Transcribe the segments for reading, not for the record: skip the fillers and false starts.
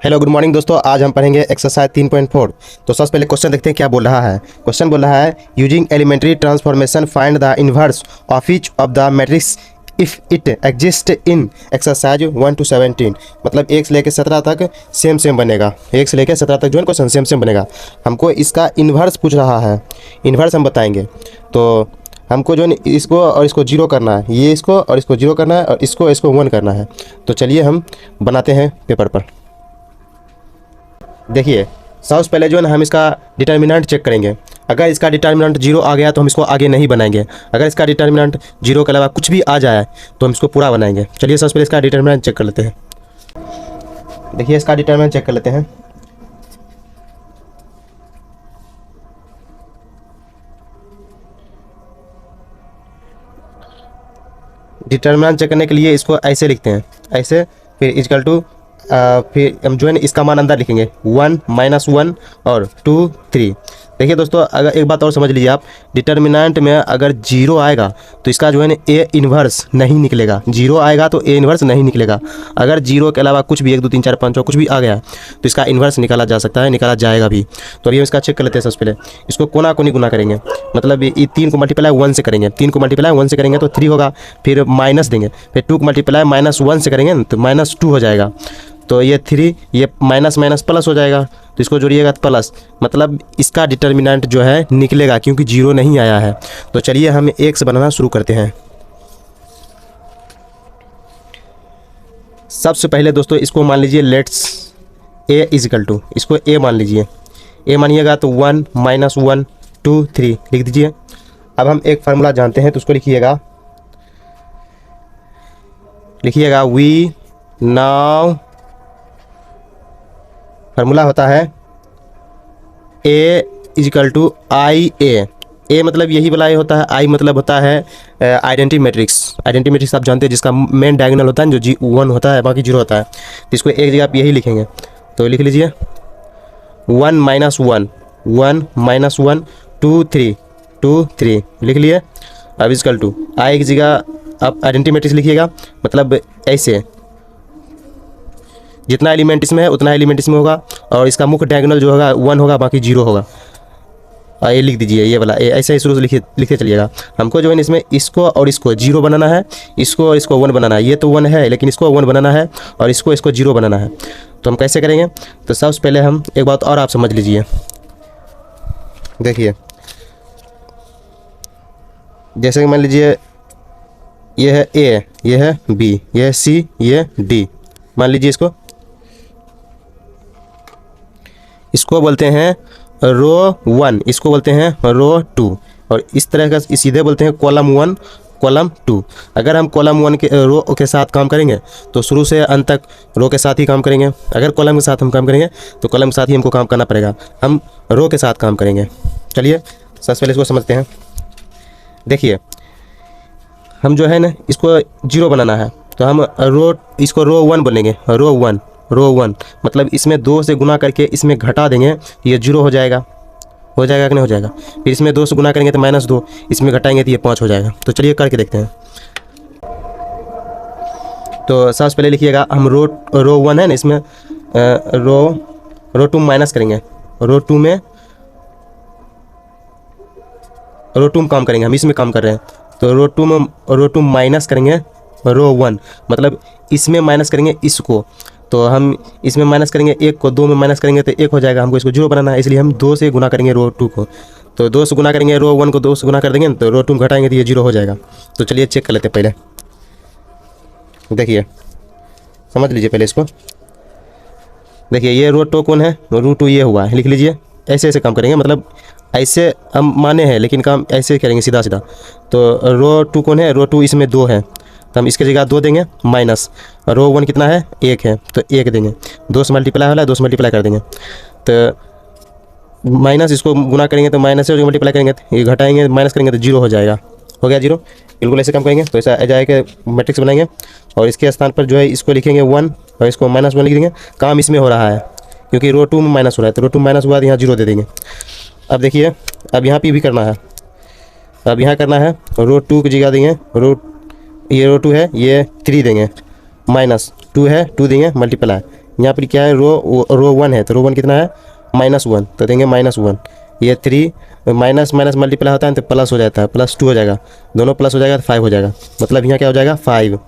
Hello good morning दोस्तों, आज हम पढ़ेंगे एक्सरसाइज 3.4। तो सबसे पहले क्वेश्चन देखते हैं क्या बोल रहा है। क्वेश्चन बोल रहा है using elementary transformation find the inverse of each of the matrix if it exist in exercise 1 to 17। मतलब 1 से लेकर 17 तक सेम बनेगा। 1 से लेकर 17 तक जो है क्वेश्चन सेम बनेगा। हमको इसका इन्वर्स पूछ रहा है, इन्वर्स हम बताएंगे। तो हमको जो है इसको और इसको जीरो करना है, ये इसको और इसको जीरो करना है और इसको 1 करना है। तो चलिए हम बनाते हैं पेपर पर। देखिए सबसे पहले जो है ना हम इसका डिटर्मिनेंट चेक करेंगे। अगर इसका डिटर्मिनेंट 0 आ गया तो हम इसको आगे नहीं बनाएंगे। अगर इसका डिटर्मिनेंट 0 के अलावा कुछ भी आ जाए तो हम इसको पूरा बनाएंगे। चलिए सबसे पहले इसका डिटर्मिनेंट चेक कर लेते हैं। देखिए इसका डिटर्मिनेंट चेक कर लेते हैं। डिटर्मिनेंट चेक करने के लिए इसको ऐसे लिखते हैं, ऐसे, फिर इक्वल टू, फिर हम जो है इसका मान अंदर लिखेंगे 1 -1 और 2 3। देखिए दोस्तों, अगर एक बात और समझ लीजिए आप, डिटर्मिनेंट में अगर 0 आएगा तो इसका जो है ना ए इन्वर्स नहीं निकलेगा। 0 आएगा तो ए इन्वर्स नहीं निकलेगा। अगर 0 के अलावा कुछ भी 1 2 3 4 5 6 कुछ भी आ गया तो इसका इन्वर्स निकाला जा सकता है, निकाला जाएगा भी। तो अभी हम इसका चेक कर लेते हैं। सबसे पहले इसको कोना कोनी गुना करेंगे, मतलब ये 3 को मल्टीप्लाई 1 से करेंगे। 3 को मल्टीप्लाई 1 से करेंगे तो 3 होगा, फिर माइनस देंगे, फिर 2 को मल्टीप्लाई -1 से करेंगे तो -2 हो जाएगा। तो ये 3, ये माइनस माइनस प्लस हो जाएगा, तो इसको जोड़िएगा तो प्लस, मतलब इसका डिटर्मिनेंट जो है निकलेगा क्योंकि 0 नहीं आया है। तो चलिए हम 1 से बनाना शुरू करते हैं। सबसे पहले दोस्तों इसको मान लीजिए लेट्स a इजिकल टू, इसको a मान लीजिए। a मानिएगा तो 1 -1 2 3 लिख दीजिए। अब हम एक फार्मूला जानते हैं तो उसको लिखिएगा वी नाउ। फार्मूला होता है a इजिकल टू आई ए। ए मतलब यही वाला ए होता है, आई मतलब होता है आइडेंटिटी मैट्रिक्स। आइडेंटिटी मैट्रिक्स आप जानते हैं जिसका मेन डायगोनल होता है जो G1 होता है, बाकी 0 होता है। तो इसको एक जगह आप यही लिखेंगे, तो लिख लीजिए 1 -1 1 -1 2 3 2 3 लिख लिए। अब इजिकल टू आई की जगह आप आइडेंटिटी मैट्रिक्स लिखिएगा, मतलब ऐसे जितना एलिमेंट इसमें है उतना एलिमेंट इसमें होगा, और इसका मुख्य डायगोनल जो होगा 1 होगा, बाकी 0 होगा। ये लिख दीजिए, ये वाला ऐसे ही शुरू से लिखते चलिएगा। हमको जो है इसमें इसको और इसको 0 बनाना है, इसको और इसको 1 बनाना है। ये तो 1 है लेकिन इसको 1 बनाना है और इसको 0 बनाना है। तो हम कैसे करेंगे? तो सबसे पहले हम एक बात और आप समझ लीजिए। देखिए जैसे कि मान लीजिए ये है ए, ये है बी, ये है सी, ये डी। मान लीजिए इसको बोलते हैं रो 1, इसको बोलते हैं रो 2, और इस तरह का सीधे बोलते हैं कॉलम 1 कॉलम 2। अगर हम कॉलम 1 के रो के साथ काम करेंगे तो शुरू से अंत तक रो के साथ ही काम करेंगे। अगर कॉलम के साथ हम काम करेंगे तो कॉलम के साथ ही हमको काम करना पड़ेगा। हम रो के साथ काम करेंगे। चलिए सबसे पहले इसको समझते हैं। देखिए हम जो है ना इसको 0 बनाना है तो हम इसको रो 1 बोलेंगे। रो 1 मतलब इसमें 2 से गुना करके इसमें घटा देंगे, ये 0 हो जाएगा कि नहीं हो जाएगा। फिर इसमें 2 से गुना करेंगे तो -2, इसमें घटाएंगे तो ये 5 हो जाएगा। तो चलिए करके देखते हैं। तो सबसे पहले लिखिएगा हम रो 1 है ना, इसमें रो 2 माइनस करेंगे। रो 2 में काम करेंगे, हम इसमें काम कर रहे हैं। तो रो 2 माइनस करेंगे रो 1, मतलब इसमें माइनस करेंगे इसको, तो हम इसमें माइनस करेंगे 1 को, 2 में माइनस करेंगे तो 1 हो जाएगा। हमको इसको 0 बनाना है, इसलिए हम 2 से गुना करेंगे रो 2 को। तो 2 से गुना करेंगे रो 1 को, 2 से गुना कर देंगे तो रो 2 घटाएंगे तो ये 0 हो जाएगा। तो चलिए चेक कर लेते हैं पहले। देखिए समझ लीजिए पहले इसको। देखिए ये रो 2 कौन है, रो 2 ये हुआ है, लिख लीजिए। ऐसे काम करेंगे, मतलब ऐसे हम माने हैं लेकिन काम ऐसे करेंगे सीधा। तो रो 2 कौन है, रो 2 इसमें 2 है तो हम इसके जगह 2 देंगे, माइनस रो 1 कितना है 1 है तो 1 देंगे। 2 से मल्टीप्लाई हो रहा है, 2 से मल्टीप्लाई कर देंगे तो माइनस, इसको गुना करेंगे तो माइनस से मल्टीप्लाई करेंगे तो ये घटाएंगे, माइनस करेंगे तो 0 हो जाएगा। हो गया 0। बिल्कुल ऐसे काम करेंगे तो ऐसा आ जाएगा, मैट्रिक्स बनाएंगे और इसके स्थान पर जो है इसको लिखेंगे 1 और इसको -1 लिख देंगे। काम इसमें हो रहा है क्योंकि रो 2 में माइनस हो रहा है, तो रो 2 माइनस हुआ तो यहाँ 0 दे देंगे। अब देखिए अब यहाँ पे भी करना है। अब यहाँ करना है रो 2 की जगह देंगे ये रो 2 है, ये 3 देंगे, -2 है 2 देंगे मल्टीप्लाई, यहाँ पर क्या है, रो 1 है, तो रो 1 कितना है -1, तो देंगे -1। ये 3 माइनस माइनस मल्टीप्लाई होता है तो प्लस हो जाता है, +2 हो जाएगा, दोनों प्लस हो जाएगा तो 5 हो जाएगा, मतलब यहाँ क्या हो जाएगा 5।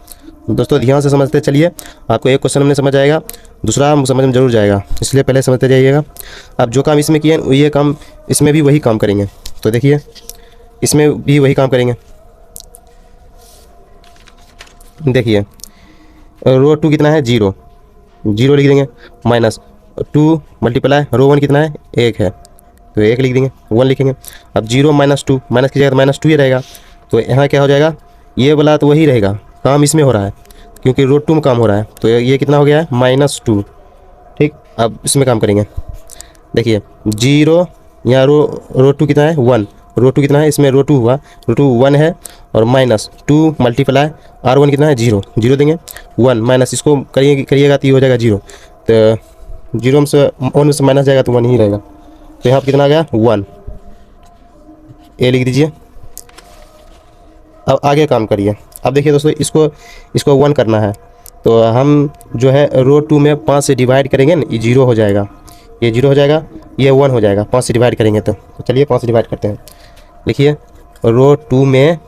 दोस्तों ध्यान से समझते चलिए, आपको एक क्वेश्चन में समझ आएगा, दूसरा समझ में जरूर जाएगा, इसलिए पहले समझते जाइएगा। अब जो काम इसमें किए ये काम इसमें भी वही काम करेंगे, तो देखिए इसमें भी वही काम करेंगे। देखिए रो 2 कितना है 0 लिख देंगे, -2 मल्टीप्लाई रो 1 कितना है 1 है, तो 1 लिख देंगे, 1 लिखेंगे। अब 0 -2 माइनस की जगह तो -2 ही रहेगा, तो यहाँ क्या हो जाएगा, ये वाला तो वही रहेगा, काम इसमें हो रहा है क्योंकि रो 2 में काम हो रहा है, तो ये कितना हो गया है -2। ठीक, अब इसमें काम करेंगे। देखिए 0 यहाँ रो 2 कितना है 1, रो 2 कितना है, इसमें रो 2 हुआ, रो 2 1 है, और -2 मल्टीप्लाई R1 कितना है 0 देंगे, 1 माइनस इसको करिएगा तो ये हो जाएगा 0, तो 0 में से 1 में से माइनस जाएगा तो 1 ही रहेगा, तो यहाँ पर कितना आ गया 1, ए लिख दीजिए। अब आगे काम करिए। अब देखिए दोस्तों इसको 1 करना है, तो हम जो है रो 2 में 5 से डिवाइड करेंगे ना, ये 0 हो जाएगा, ये 0 हो जाएगा, ये 1 हो जाएगा, 5 से डिवाइड करेंगे तो चलिए 5 से डिवाइड करते हैं। लिखिए रो 2 में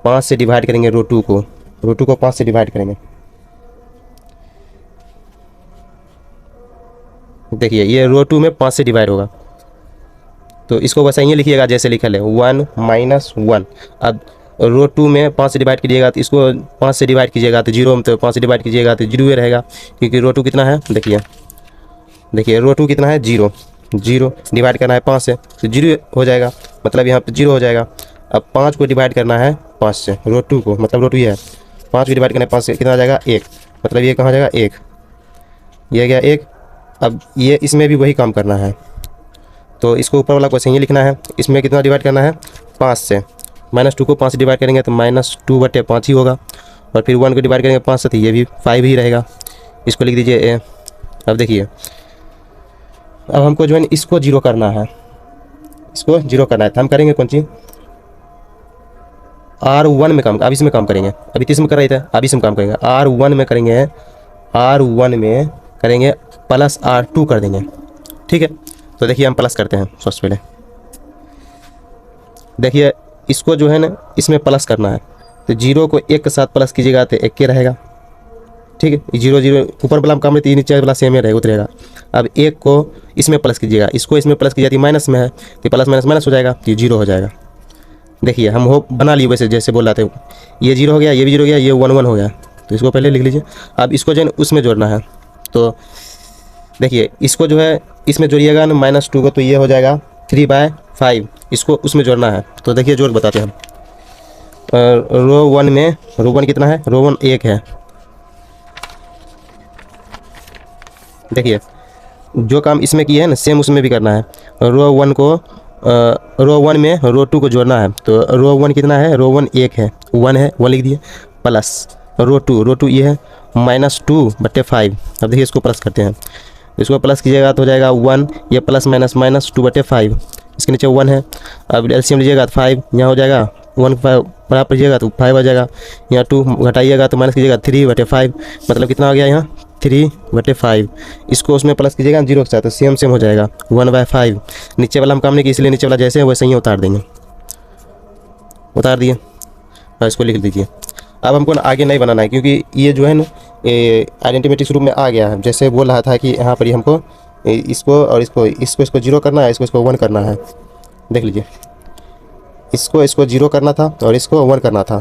5 से डिवाइड करेंगे, रो 2 को 5 से डिवाइड करेंगे। देखिए ये रो 2 में 5 से डिवाइड होगा, तो इसको वैसा ही लिखिएगा जैसे लिखा है 1 - 1। अब रो 2 में 5 से डिवाइड कीजिएगा तो इसको 5 से डिवाइड कीजिएगा तो 0 में, तो 5 से डिवाइड कीजिएगा तो 0 ही रहेगा, क्योंकि रो 2 कितना है, देखिए रो 2 कितना है 0 डिवाइड करना है 5 से तो 0 हो जाएगा, मतलब यहाँ पे 0 हो जाएगा। अब 5 को डिवाइड करना है 5 से, रो 2 को, मतलब रो 2 ये है, 5 को डिवाइड करना है 5 से, कितना आ जाएगा 1, मतलब ये कहाँ जाएगा 1, ये गया 1। अब ये इसमें भी वही काम करना है, तो इसको ऊपर वाला को सही लिखना है, इसमें कितना डिवाइड करना है 5 से, -2 को 5 से डिवाइड करेंगे तो -2/5 ही होगा, और फिर 1 को डिवाइड करेंगे 5 से तो ये भी 5 ही रहेगा, इसको लिख दीजिए ए। अब देखिए अब हमको जो है इसको 0 करना है, तो हम करेंगे कौन सी R1 में काम, अब इसमें काम करेंगे, अभी तीस में कर रहे थे, अब इसमें काम करेंगे, R1 में करेंगे, +R2 कर देंगे। ठीक है, तो देखिए हम प्लस करते हैं सबसे पहले। देखिए इसको जो है ना इसमें प्लस करना है, तो 0 को 1 के साथ प्लस कीजिएगा तो 1 के रहेगा। ठीक है, 0 ऊपर वाला काम रहती है, नीचे वाला सेम ही रहेगा, उतरेगा। अब 1 को इसमें प्लस कीजिएगा, इसको इसमें प्लस कीजिएगा, माइनस में है तो प्लस माइनस हो जाएगा, तो 0 हो जाएगा। देखिए हम हो बना लिए वैसे जैसे बोल रहे थे, ये 0 हो गया, ये भी 0 हो गया, ये 1 हो गया, तो इसको पहले लिख लीजिए। अब इसको जो है उसमें जोड़ना है, तो देखिए इसको जो है इसमें जोड़िएगा ना -2 को, तो ये हो जाएगा 3/5, इसको उसमें जोड़ना है। तो देखिए जोड़ बताते हैं हम, रो 1 में रो 1 कितना है, रो 1 1 है। देखिए जो काम इसमें किया है ना सेम उसमें भी करना है, रो 1 को रो 1 में रो 2 को जोड़ना है, तो रो 1 कितना है, रो 1 1 है, 1 लिख दिए, प्लस रो 2 ये है -2/5। अब देखिए इसको प्लस करते हैं, इसको प्लस कीजिएगा तो हो जाएगा 1, ये प्लस माइनस -2/5, इसके नीचे 1 है। अब एलसीएम लीजिएगा तो 5 यहाँ हो जाएगा, 1 बराबर कीजिएगा तो 5 आ जाएगा, यहाँ 2 घटाइएगा तो माइनस कीजिएगा 3/5, मतलब कितना हो गया यहाँ 3/5। इसको उसमें प्लस कीजिएगा 0 के साथ तो सेम हो जाएगा 1/5। नीचे वाला हम काम नहीं किए इसलिए नीचे वाला जैसे है वैसे ही उतार देंगे, उतार दिए और इसको लिख दीजिए। अब हमको आगे नहीं बनाना है क्योंकि ये जो है ना आइडेंटिमेटिक्स रूप में आ गया है, जैसे बोल रहा था कि यहाँ पर ही हमको इसको और इसको 0 करना है, इसको 1 करना है। देख लीजिए इसको 0 करना था और इसको 1 करना था,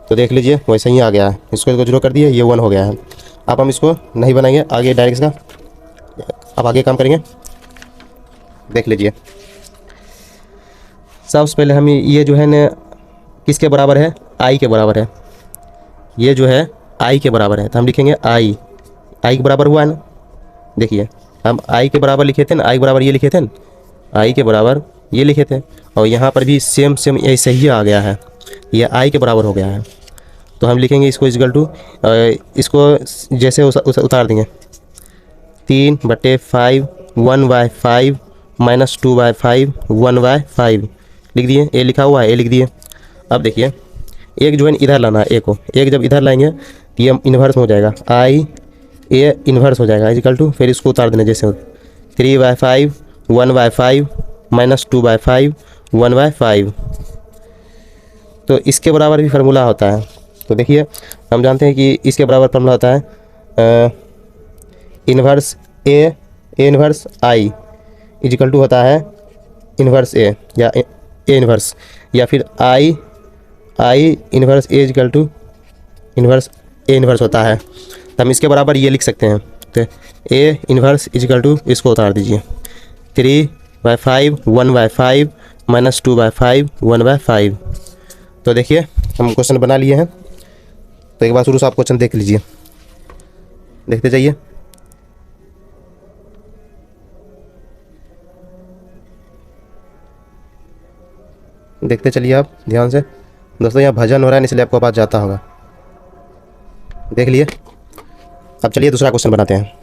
तो देख लीजिए वैसे ही आ गया है, इसको 0 कर दिए, ये 1 हो गया है। अब हम इसको नहीं बनाएंगे आगे डायरेक्ट का, अब आगे काम करेंगे। देख लीजिए सबसे पहले हम ये जो है ना किसके बराबर है, i के बराबर है, ये जो है i के बराबर है, तो हम लिखेंगे i के बराबर हुआ है ना। देखिए हम i के बराबर लिखे थे ना, i के बराबर ये लिखे थे ना, i के बराबर ये लिखे थे, और यहाँ पर भी सेम ऐसे ही आ गया है, ये i के बराबर हो गया है। तो हम लिखेंगे इसको = इसको जैसे उतार देंगे 3/5 1/5 -2/5 1/5 लिख दिए, ए लिखा हुआ है, ए लिख दिए। अब देखिए एक जो है इधर लाना है, ए को, एक जब इधर लाएंगे तो ये इन्वर्स में हो जाएगा, i ए इन्वर्स हो जाएगा इजिकल टू, फिर इसको उतार देना जैसे 3/5 1/5 -2/5 1/5। तो इसके बराबर भी फार्मूला होता है। तो देखिए हम जानते हैं कि इसके बराबर फार्मूला होता है inverse A inverse I is equal to होता है इन्वर्स ए या ए इन्वर्स, या फिर I inverse A is equal to inverse A inverse होता है। तो हम इसके बराबर ये लिख सकते हैं। तो ए इन्वर्स इजिकल टू, इसको उतार दीजिए 3/5 1/5 -2/5 1/5। तो देखिए हम क्वेश्चन बना लिए हैं। तो एक बार शुरू से आप क्वेश्चन देख लीजिए, देखते जाइए। देखते चलिए आप ध्यान से। दोस्तों यहाँ भजन हो रहा है इसलिए आपको आवाज़ जाता होगा। देख लिए। अब चलिए दूसरा क्वेश्चन बनाते हैं।